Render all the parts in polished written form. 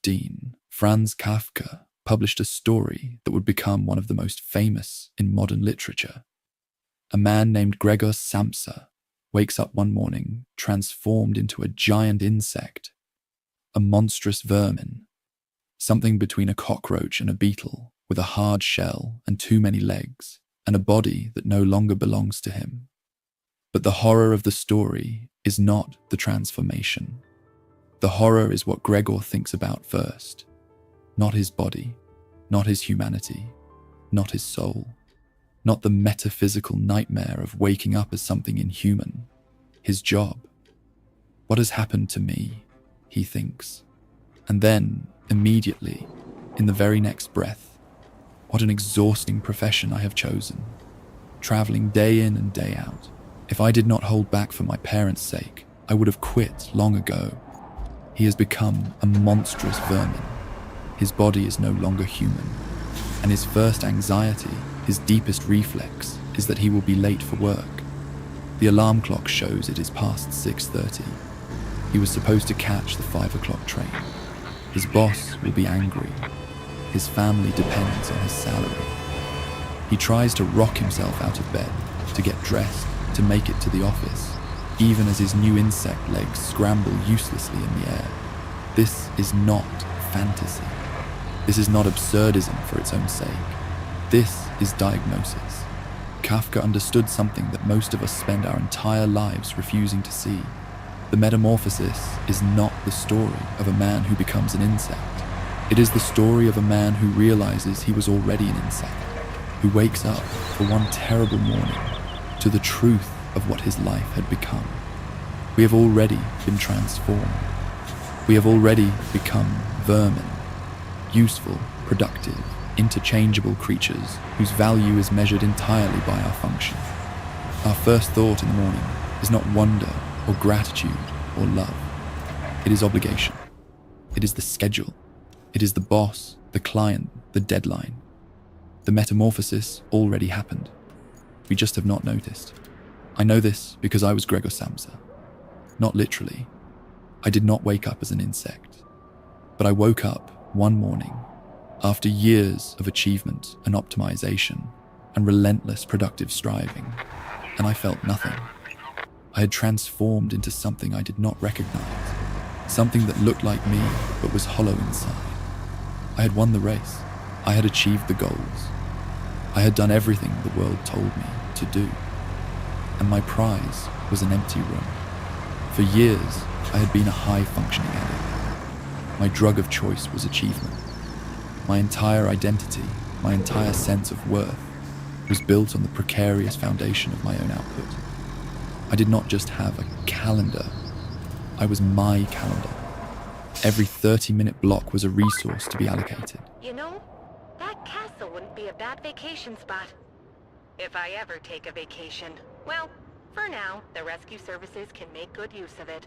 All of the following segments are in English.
1915, Franz Kafka published a story that would become one of the most famous in modern literature. A man named Gregor Samsa wakes up one morning transformed into a giant insect, a monstrous vermin, something between a cockroach and a beetle, with a hard shell and too many legs, and a body that no longer belongs to him. But the horror of the story is not the transformation. The horror is what Gregor thinks about first. Not his body, not his humanity, not his soul, not the metaphysical nightmare of waking up as something inhuman. His job. What has happened to me, he thinks. And then, immediately, in the very next breath, what an exhausting profession I have chosen. Traveling day in and day out. If I did not hold back for my parents' sake, I would have quit long ago. He has become a monstrous vermin. His body is no longer human. And his first anxiety, his deepest reflex, is that he will be late for work. The alarm clock shows it is past 6:30. He was supposed to catch the 5 o'clock train. His boss will be angry. His family depends on his salary. He tries to rock himself out of bed, to get dressed, to make it to the office, even as his new insect legs scramble uselessly in the air. This is not fantasy. This is not absurdism for its own sake. This is diagnosis. Kafka understood something that most of us spend our entire lives refusing to see. The metamorphosis is not the story of a man who becomes an insect. It is the story of a man who realizes he was already an insect, who wakes up for one terrible morning to the truth of what his life had become. We have already been transformed. We have already become vermin, useful, productive, interchangeable creatures whose value is measured entirely by our function. Our first thought in the morning is not wonder or gratitude or love. It is obligation. It is the schedule. It is the boss, the client, the deadline. The metamorphosis already happened. We just have not noticed. I know this because I was Gregor Samsa. Not literally. I did not wake up as an insect. But I woke up one morning after years of achievement and optimization and relentless productive striving, and I felt nothing. I had transformed into something I did not recognize, something that looked like me but was hollow inside. I had won the race. I had achieved the goals. I had done everything the world told me to do. And my prize was an empty room. For years, I had been a high-functioning addict. My drug of choice was achievement. My entire identity, my entire sense of worth, was built on the precarious foundation of my own output. I did not just have a calendar. I was my calendar. Every 30-minute block was a resource to be allocated. You know, that castle wouldn't be a bad vacation spot. If I ever take a vacation. Well, for now, the rescue services can make good use of it.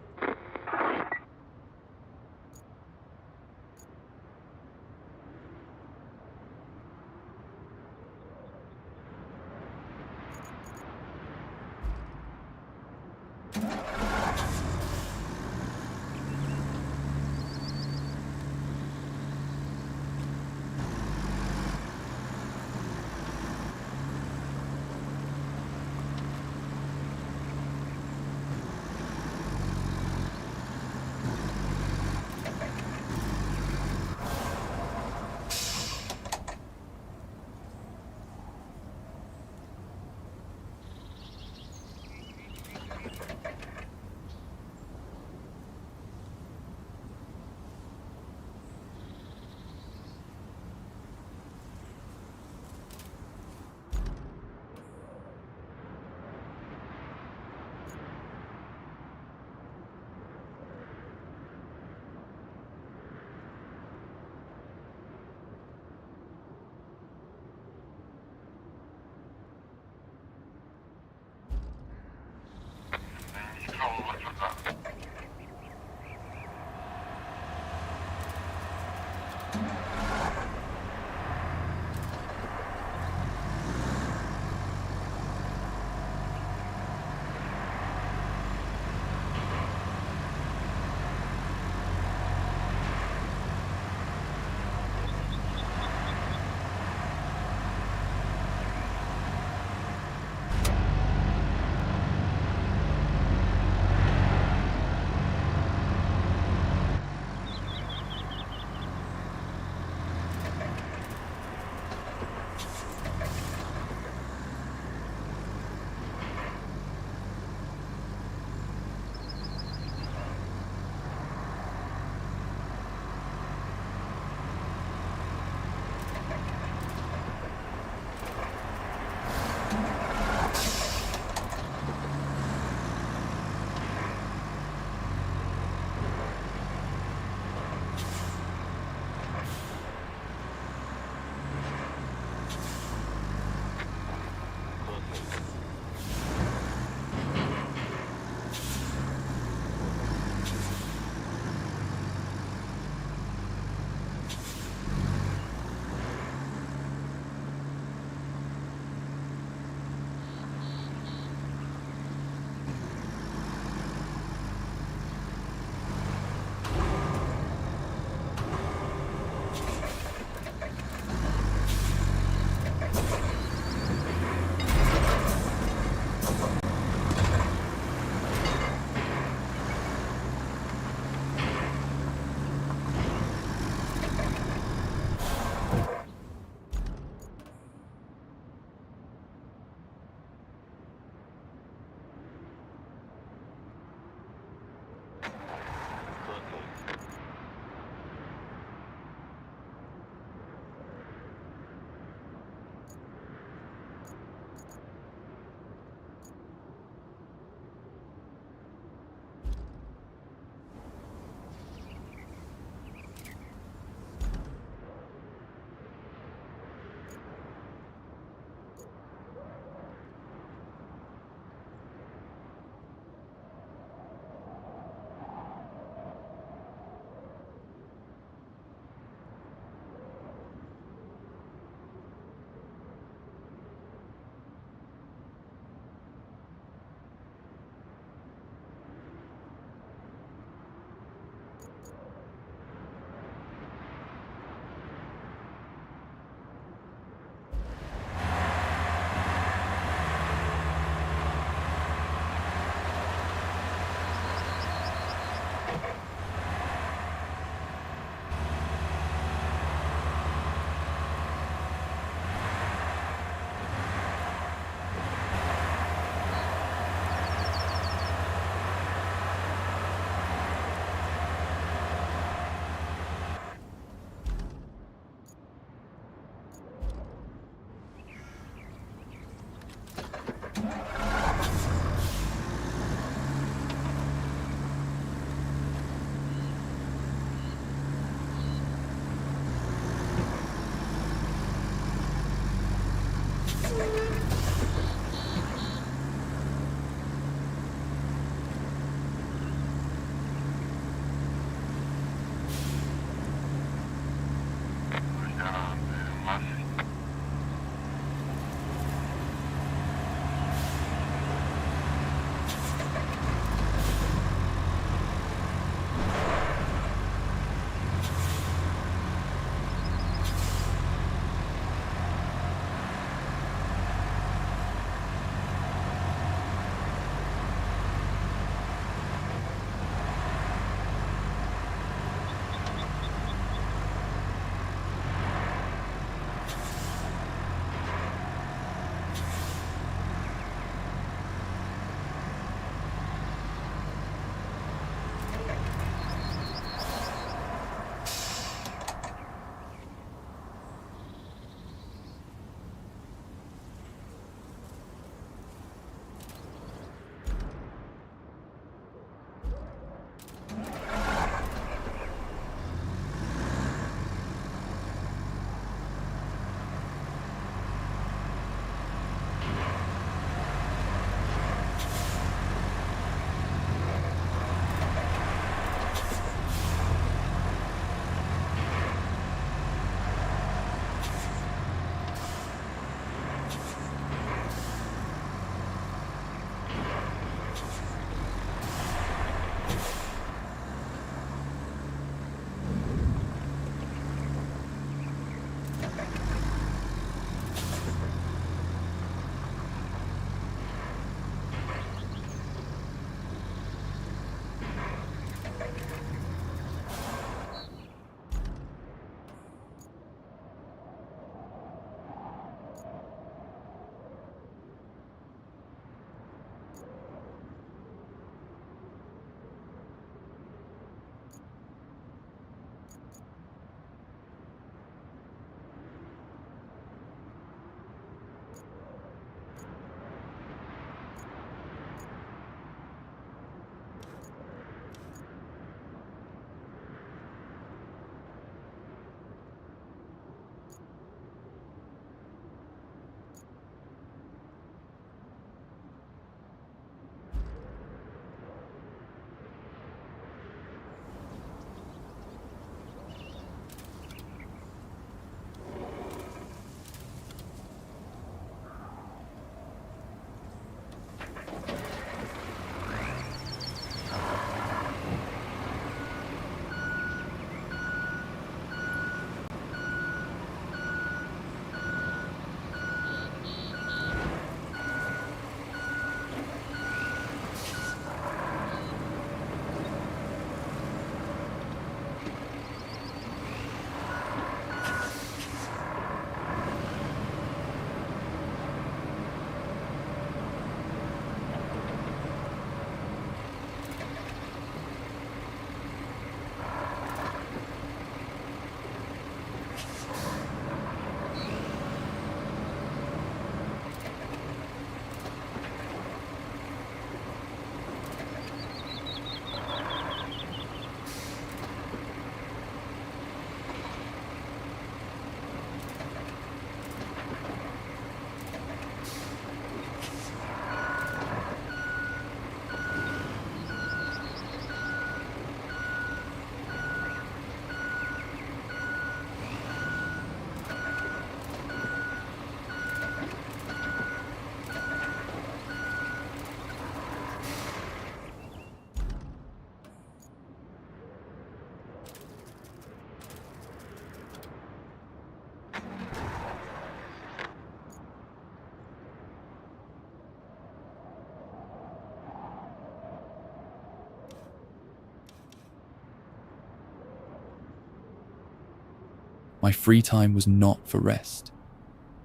My free time was not for rest.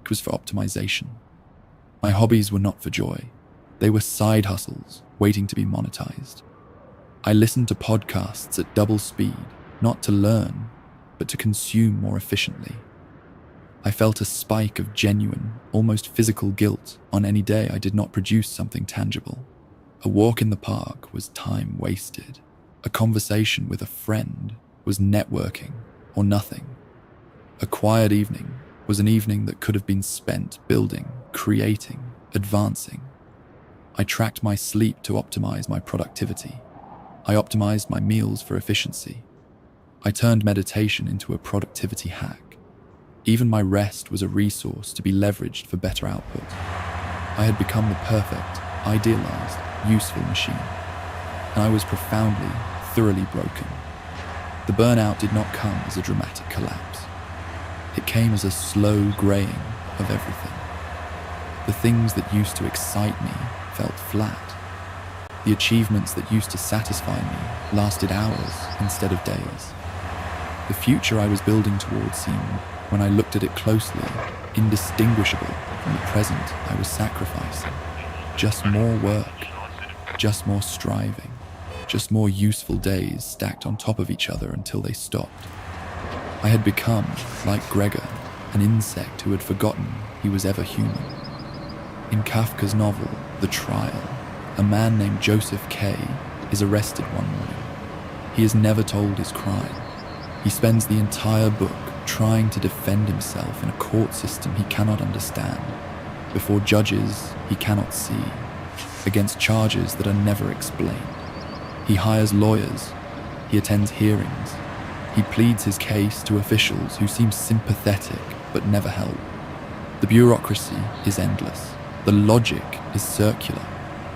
It was for optimization. My hobbies were not for joy. They were side hustles waiting to be monetized. I listened to podcasts at double speed, not to learn, but to consume more efficiently. I felt a spike of genuine, almost physical guilt on any day I did not produce something tangible. A walk in the park was time wasted. A conversation with a friend was networking or nothing. A quiet evening was an evening that could have been spent building, creating, advancing. I tracked my sleep to optimize my productivity. I optimized my meals for efficiency. I turned meditation into a productivity hack. Even my rest was a resource to be leveraged for better output. I had become the perfect, idealized, useful machine, and I was profoundly, thoroughly broken. The burnout did not come as a dramatic collapse. It came as a slow graying of everything. The things that used to excite me felt flat. The achievements that used to satisfy me lasted hours instead of days. The future I was building towards seemed, when I looked at it closely, indistinguishable from the present I was sacrificing. Just more work, just more striving, just more useful days stacked on top of each other until they stopped. I had become, like Gregor, an insect who had forgotten he was ever human. In Kafka's novel, The Trial, a man named Joseph K. is arrested one morning. He is never told his crime. He spends the entire book trying to defend himself in a court system he cannot understand, before judges he cannot see, against charges that are never explained. He hires lawyers. He attends hearings. He pleads his case to officials who seem sympathetic but never help. The bureaucracy is endless. The logic is circular.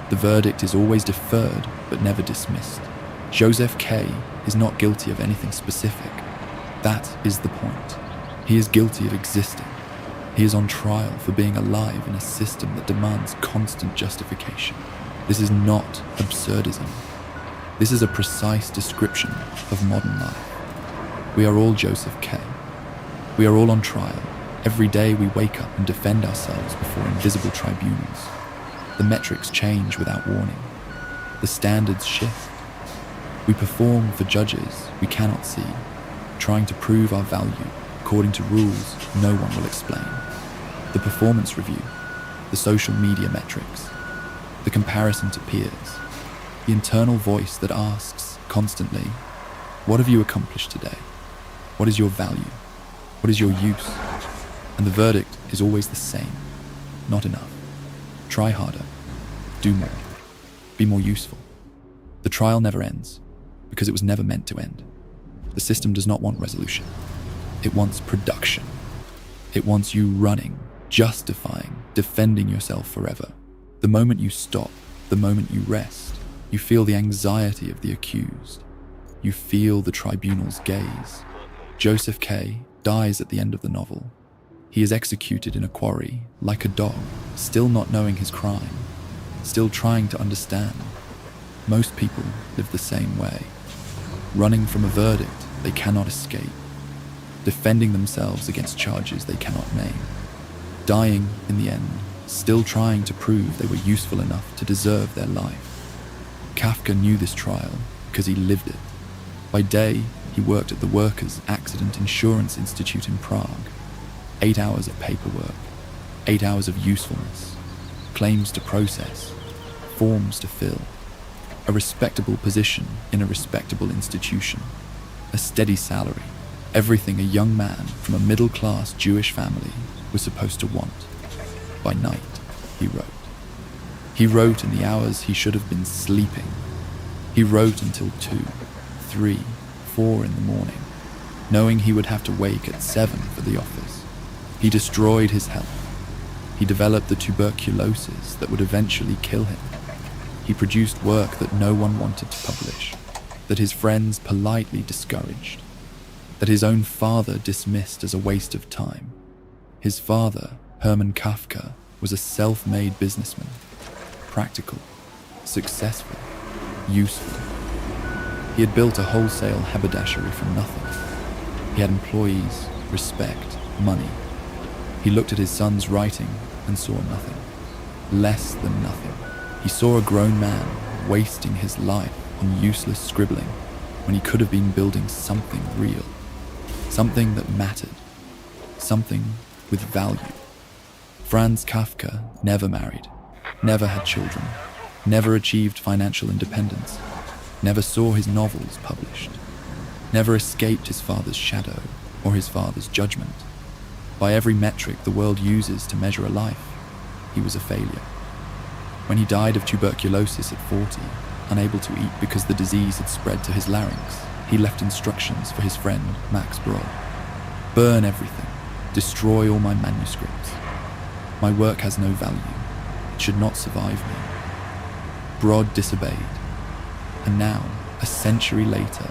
The verdict is always deferred but never dismissed. Joseph K. is not guilty of anything specific. That is the point. He is guilty of existing. He is on trial for being alive in a system that demands constant justification. This is not absurdism. This is a precise description of modern life. We are all Joseph K. We are all on trial. Every day we wake up and defend ourselves before invisible tribunals. The metrics change without warning. The standards shift. We perform for judges we cannot see, trying to prove our value according to rules no one will explain. The performance review, the social media metrics, the comparison to peers, the internal voice that asks constantly, what have you accomplished today? What is your value? What is your use? And the verdict is always the same. Not enough. Try harder. Do more. Be more useful. The trial never ends, because it was never meant to end. The system does not want resolution. It wants production. It wants you running, justifying, defending yourself forever. The moment you stop, the moment you rest, you feel the anxiety of the accused. You feel the tribunal's gaze. Joseph K. dies at the end of the novel. He is executed in a quarry, like a dog, still not knowing his crime, still trying to understand. Most people live the same way, running from a verdict they cannot escape, defending themselves against charges they cannot name, dying in the end, still trying to prove they were useful enough to deserve their life. Kafka knew this trial because he lived it. By day, he worked at the Workers' Accident Insurance Institute in Prague. 8 hours of paperwork, 8 hours of usefulness, claims to process, forms to fill, a respectable position in a respectable institution, a steady salary, everything a young man from a middle-class Jewish family was supposed to want. By night, he wrote. He wrote in the hours he should have been sleeping. He wrote until 2, 3, 4 in the morning, knowing he would have to wake at 7 for the office. He destroyed his health. He developed the tuberculosis that would eventually kill him. He produced work that no one wanted to publish, that his friends politely discouraged, that his own father dismissed as a waste of time. His father, Hermann Kafka, was a self-made businessman, practical, successful, useful. He had built a wholesale haberdashery from nothing. He had employees, respect, money. He looked at his son's writing and saw nothing. Less than nothing. He saw a grown man wasting his life on useless scribbling when he could have been building something real, something that mattered, something with value. Franz Kafka never married, never had children, never achieved financial independence, never saw his novels published, never escaped his father's shadow or his father's judgment. By every metric the world uses to measure a life, he was a failure. When he died of tuberculosis at 40, unable to eat because the disease had spread to his larynx, he left instructions for his friend Max Broll. Burn everything, destroy all my manuscripts. My work has no value, it should not survive me. Brod disobeyed, and now, a century later,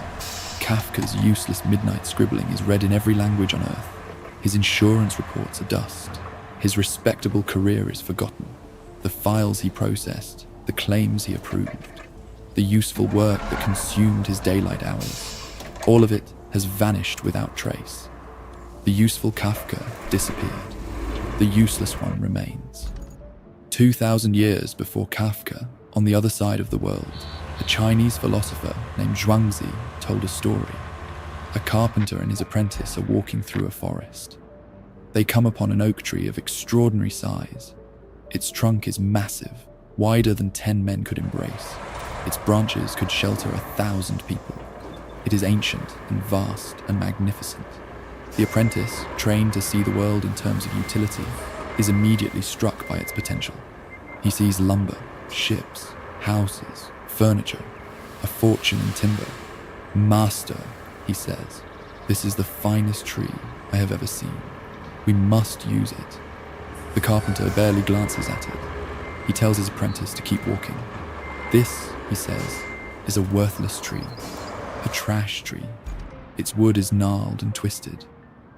Kafka's useless midnight scribbling is read in every language on earth. His insurance reports are dust. His respectable career is forgotten. The files he processed, the claims he approved, the useful work that consumed his daylight hours, all of it has vanished without trace. The useful Kafka disappeared. The useless one remains. 2,000 years before Kafka, on the other side of the world, a Chinese philosopher named Zhuangzi told a story. A carpenter and his apprentice are walking through a forest. They come upon an oak tree of extraordinary size. Its trunk is massive, wider than 10 men could embrace. Its branches could shelter 1,000 people. It is ancient and vast and magnificent. The apprentice, trained to see the world in terms of utility, is immediately struck by its potential. He sees lumber, ships, houses, furniture, a fortune in timber. Master, he says, this is the finest tree I have ever seen. We must use it. The carpenter barely glances at it. He tells his apprentice to keep walking. This, he says, is a worthless tree, a trash tree. Its wood is gnarled and twisted.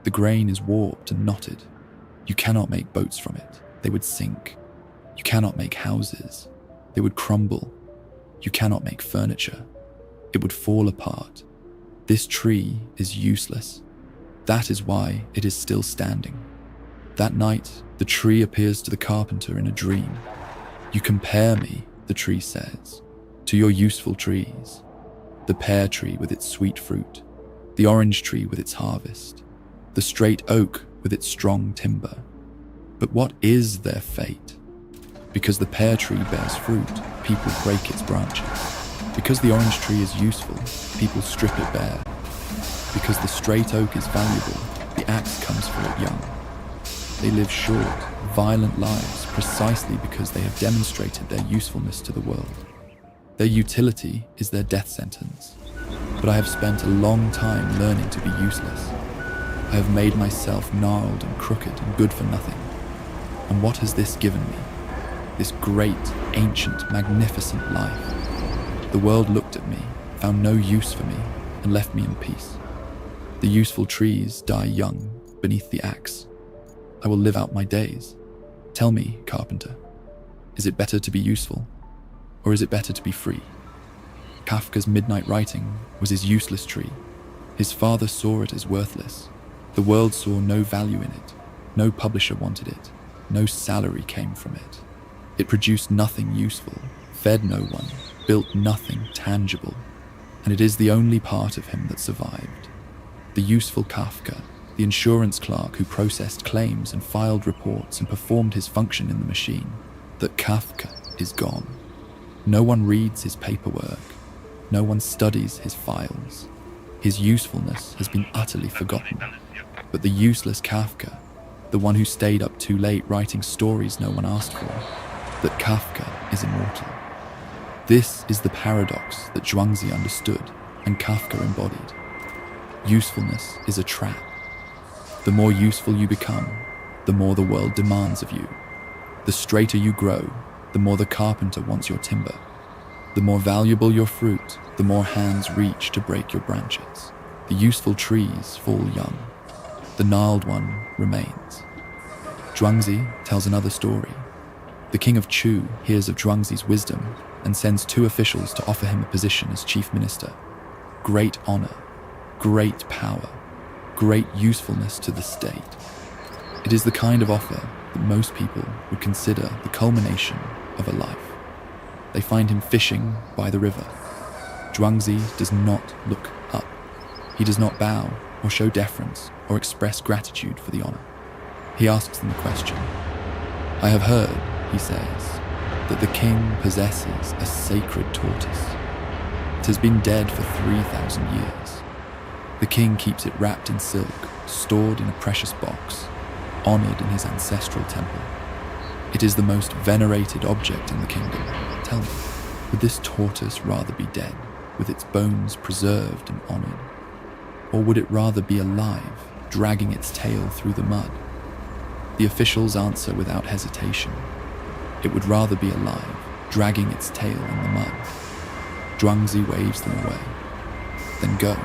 The grain is warped and knotted. You cannot make boats from it. They would sink. You cannot make houses. They would crumble. You cannot make furniture. It would fall apart. This tree is useless. That is why it is still standing. That night, the tree appears to the carpenter in a dream. You compare me, the tree says, to your useful trees. The pear tree with its sweet fruit, the orange tree with its harvest, the straight oak with its strong timber. But what is their fate? Because the pear tree bears fruit, people break its branches. Because the orange tree is useful, people strip it bare. Because the straight oak is valuable, the axe comes for it young. They live short, violent lives precisely because they have demonstrated their usefulness to the world. Their utility is their death sentence. But I have spent a long time learning to be useless. I have made myself gnarled and crooked and good for nothing. And what has this given me? This great, ancient, magnificent life. The world looked at me, found no use for me, and left me in peace. The useful trees die young beneath the axe. I will live out my days. Tell me, carpenter, is it better to be useful, or is it better to be free? Kafka's midnight writing was his useless tree. His father saw it as worthless. The world saw no value in it. No publisher wanted it. No salary came from it. It produced nothing useful, fed no one, built nothing tangible, and it is the only part of him that survived. The useful Kafka, the insurance clerk who processed claims and filed reports and performed his function in the machine, that Kafka is gone. No one reads his paperwork. No one studies his files. His usefulness has been utterly forgotten. But the useless Kafka, the one who stayed up too late writing stories no one asked for, that Kafka is immortal. This is the paradox that Zhuangzi understood and Kafka embodied. Usefulness is a trap. The more useful you become, the more the world demands of you. The straighter you grow, the more the carpenter wants your timber. The more valuable your fruit, the more hands reach to break your branches. The useful trees fall young. The gnarled one remains. Zhuangzi tells another story. The king of Chu hears of Zhuangzi's wisdom and sends 2 officials to offer him a position as chief minister. Great honor, great power, great usefulness to the state. It is the kind of offer that most people would consider the culmination of a life. They find him fishing by the river. Zhuangzi does not look up. He does not bow or show deference or express gratitude for the honor. He asks them a question. "I have heard," he says, "that the king possesses a sacred tortoise. It has been dead for 3,000 years. The king keeps it wrapped in silk, stored in a precious box, honored in his ancestral temple. It is the most venerated object in the kingdom. Tell me, would this tortoise rather be dead, with its bones preserved and honored? Or would it rather be alive, dragging its tail through the mud?" The officials answer without hesitation. It would rather be alive, dragging its tail in the mud. Zhuangzi waves them away. "Then go.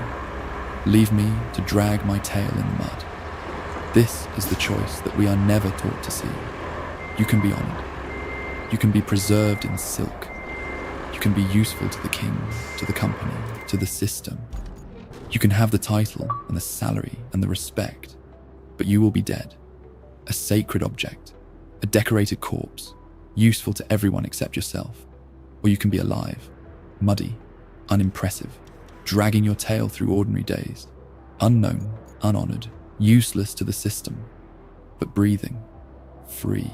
Leave me to drag my tail in the mud. This is the choice that we are never taught to see. You can be honored. You can be preserved in silk. You can be useful to the king, to the company, to the system. You can have the title and the salary and the respect, but you will be dead. A sacred object, a decorated corpse, useful to everyone except yourself. Or you can be alive, muddy, unimpressive, dragging your tail through ordinary days, unknown, unhonored, useless to the system, but breathing, free.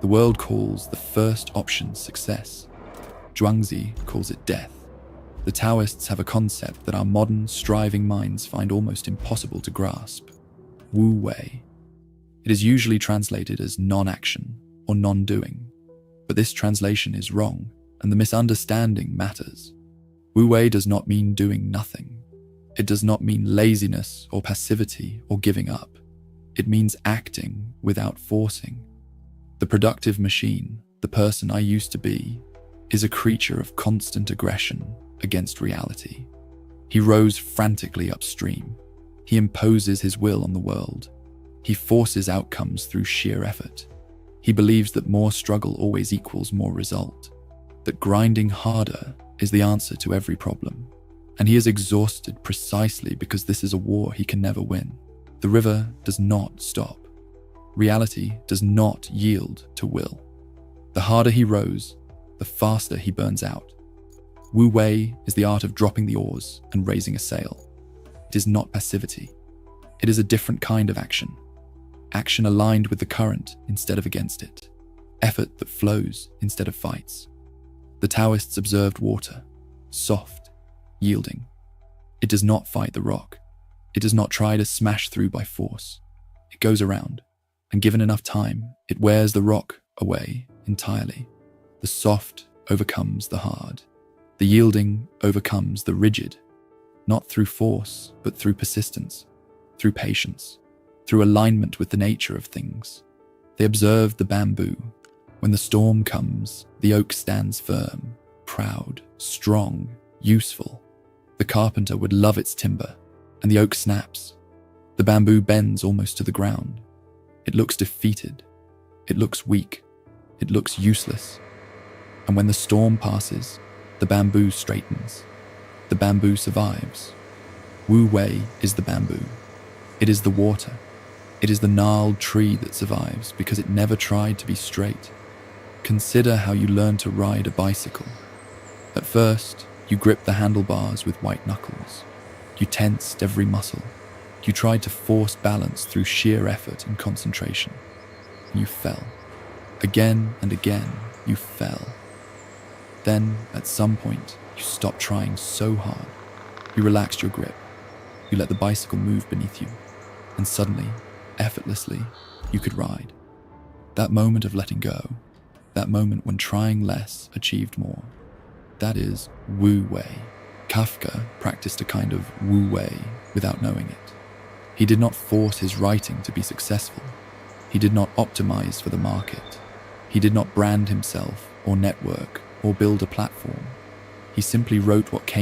The world calls the first option success. Zhuangzi calls it death. The Taoists have a concept that our modern, striving minds find almost impossible to grasp: Wu Wei. It is usually translated as non-action or non-doing, but this translation is wrong, and the misunderstanding matters. Wu Wei does not mean doing nothing. It does not mean laziness or passivity or giving up. It means acting without forcing. The productive machine, the person I used to be, is a creature of constant aggression against reality. He rows frantically upstream. He imposes his will on the world. He forces outcomes through sheer effort. He believes that more struggle always equals more result, that grinding harder is the answer to every problem. And he is exhausted precisely because this is a war he can never win. The river does not stop. Reality does not yield to will. The harder he rows, the faster he burns out. Wu Wei is the art of dropping the oars and raising a sail. It is not passivity. It is a different kind of action. Action aligned with the current instead of against it. Effort that flows instead of fights. The Taoists observed water, soft, yielding. It does not fight the rock. It does not try to smash through by force. It goes around, and given enough time, it wears the rock away entirely. The soft overcomes the hard. The yielding overcomes the rigid, not through force, but through persistence, through patience, through alignment with the nature of things. They observed the bamboo. When the storm comes, the oak stands firm, proud, strong, useful. The carpenter would love its timber, and the oak snaps. The bamboo bends almost to the ground. It looks defeated. It looks weak. It looks useless. And when the storm passes, the bamboo straightens. The bamboo survives. Wu Wei is the bamboo. It is the water. It is the gnarled tree that survives because it never tried to be straight. Consider how you learn to ride a bicycle. At first, you gripped the handlebars with white knuckles. You tensed every muscle. You tried to force balance through sheer effort and concentration. You fell. Again and again, you fell. Then, at some point, you stopped trying so hard. You relaxed your grip. You let the bicycle move beneath you. And suddenly, effortlessly, you could ride. That moment of letting go, that moment when trying less achieved more, that is Wu Wei. Kafka practiced a kind of Wu Wei without knowing it. He did not force his writing to be successful. He did not optimize for the market. He did not brand himself or network or build a platform. He simply wrote what came